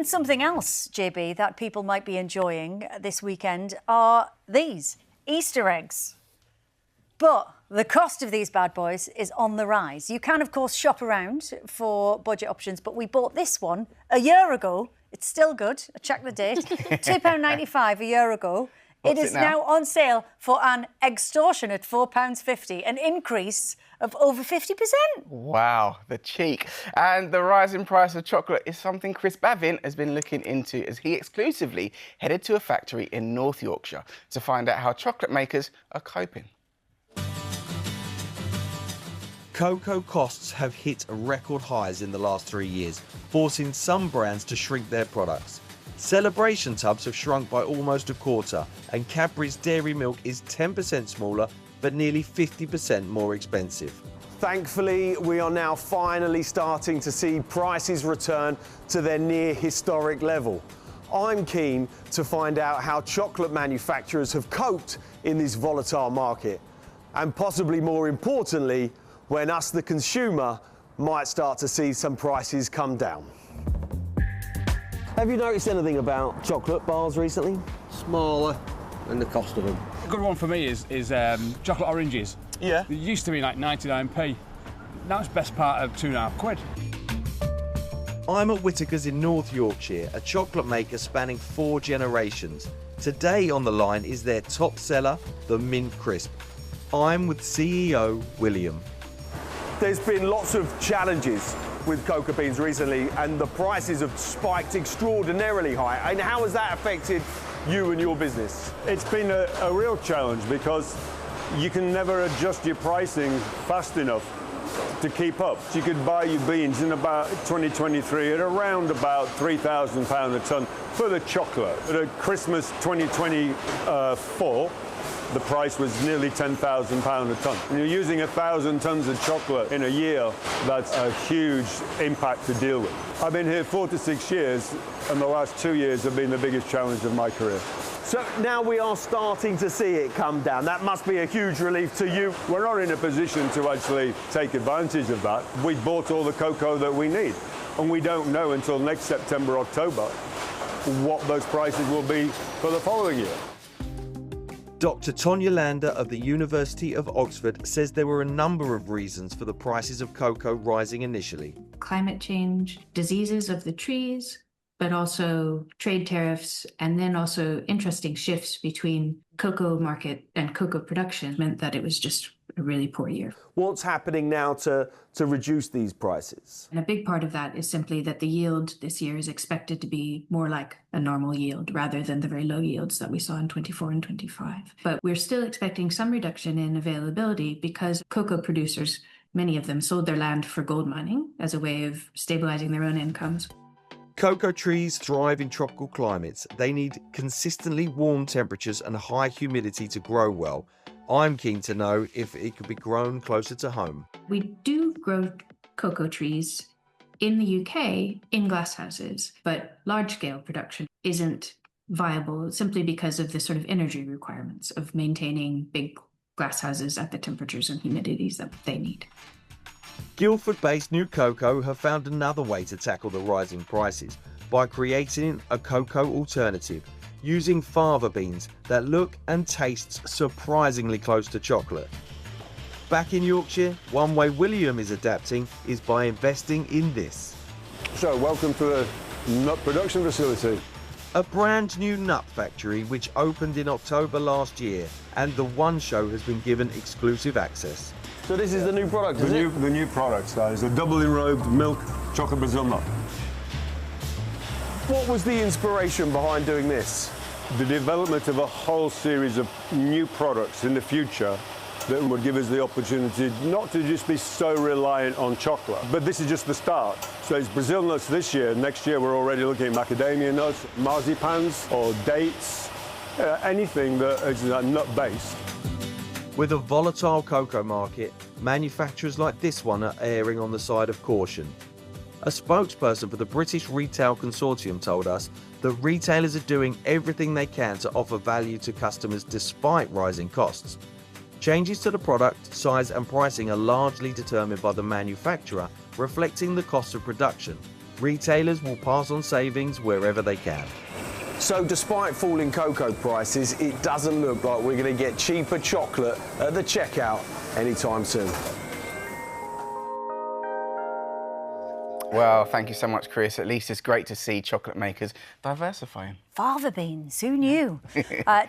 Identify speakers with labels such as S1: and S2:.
S1: And something else, JB, that people might be enjoying this weekend are these Easter eggs. But the cost of these bad boys is on the rise. You can, of course, shop around for budget options, but we bought this one a year ago. It's still good. I checked the date. £2.95 a year ago. It is now on sale for an extortionate £4.50, an increase of over 50%.
S2: Wow, the cheek. And the rising price of chocolate is something Chris Bavin has been looking into as he exclusively headed to a factory in North Yorkshire to find out how chocolate makers are coping.
S3: Cocoa costs have hit record highs in the last 3 years, forcing some brands to shrink their products. Celebration tubs have shrunk by almost a quarter, and Cadbury's dairy milk is 10% smaller, but nearly 50% more expensive.
S4: Thankfully, we are now finally starting to see prices return to their near historic level. I'm keen to find out how chocolate manufacturers have coped in this volatile market, and possibly more importantly, when us, the consumer, might start to see some prices come down. Have you noticed anything about chocolate bars recently?
S5: Smaller and the cost of them.
S6: A good one for me is chocolate oranges.
S4: Yeah.
S6: It used to be like 99p. Now it's best part of £2.5.
S3: I'm at Whitakers in North Yorkshire, a chocolate maker spanning 4 generations. Today on the line is their top seller, the Mint Crisp. I'm with CEO William.
S4: There's been lots of challenges with cocoa beans recently, and the prices have spiked extraordinarily high. And how has that affected you and your business?
S7: It's been a real challenge because you can never adjust your pricing fast enough to keep up. You could buy your beans in about 2023 at around about £3,000 a tonne for the chocolate. At Christmas 2024, the price was nearly £10,000 a tonne. When you're using 1,000 tonnes of chocolate in a year, that's a huge impact to deal with. I've been here 4 to 6 years, and the last 2 years have been the biggest challenge of my career.
S4: So now we are starting to see it come down. That must be a huge relief to you.
S7: We're not in a position to actually take advantage of that. We bought all the cocoa that we need, and we don't know until next September, October, what those prices will be for the following year.
S3: Dr. Tonya Lander of the University of Oxford says there were a number of reasons for the prices of cocoa rising initially.
S8: Climate change, diseases of the trees, but also trade tariffs, and then also interesting shifts between cocoa market and cocoa production meant that it was just a really poor year.
S4: What's happening now to reduce these prices?
S8: And a big part of that is simply that the yield this year is expected to be more like a normal yield rather than the very low yields that we saw in 24 and 25. But we're still expecting some reduction in availability because cocoa producers, many of them, sold their land for gold mining as a way of stabilizing their own incomes.
S3: Cocoa trees thrive in tropical climates. They need consistently warm temperatures and high humidity to grow well. I'm keen to know if it could be grown closer to home.
S8: We do grow cocoa trees in the UK in glasshouses, but large-scale production isn't viable simply because of the sort of energy requirements of maintaining big glasshouses at the temperatures and humidities that they need.
S3: Guildford-based New Cocoa have found another way to tackle the rising prices by creating a cocoa alternative using fava beans that look and taste surprisingly close to chocolate. Back in Yorkshire, one way William is adapting is by investing in this.
S7: So, welcome to the nut production facility.
S3: A brand new nut factory which opened in October last year, and the One Show has been given exclusive access.
S4: So this is the new product,
S7: The new product, that is a double enrobed milk chocolate Brazil nut.
S4: What was the inspiration behind doing this?
S7: The development of a whole series of new products in the future that would give us the opportunity not to just be so reliant on chocolate. But this is just the start. So it's Brazil nuts this year. Next year we're already looking at macadamia nuts, marzipans or dates, anything that is nut-based.
S3: With a volatile cocoa market, manufacturers like this one are erring on the side of caution. A spokesperson for the British Retail Consortium told us that retailers are doing everything they can to offer value to customers despite rising costs. Changes to the product, size and pricing are largely determined by the manufacturer, reflecting the cost of production. Retailers will pass on savings wherever they can.
S4: So despite falling cocoa prices, it doesn't look like we're going to get cheaper chocolate at the checkout anytime soon.
S2: Well, thank you so much, Chris. At least it's great to see chocolate makers diversifying.
S1: Fava beans, who knew? Time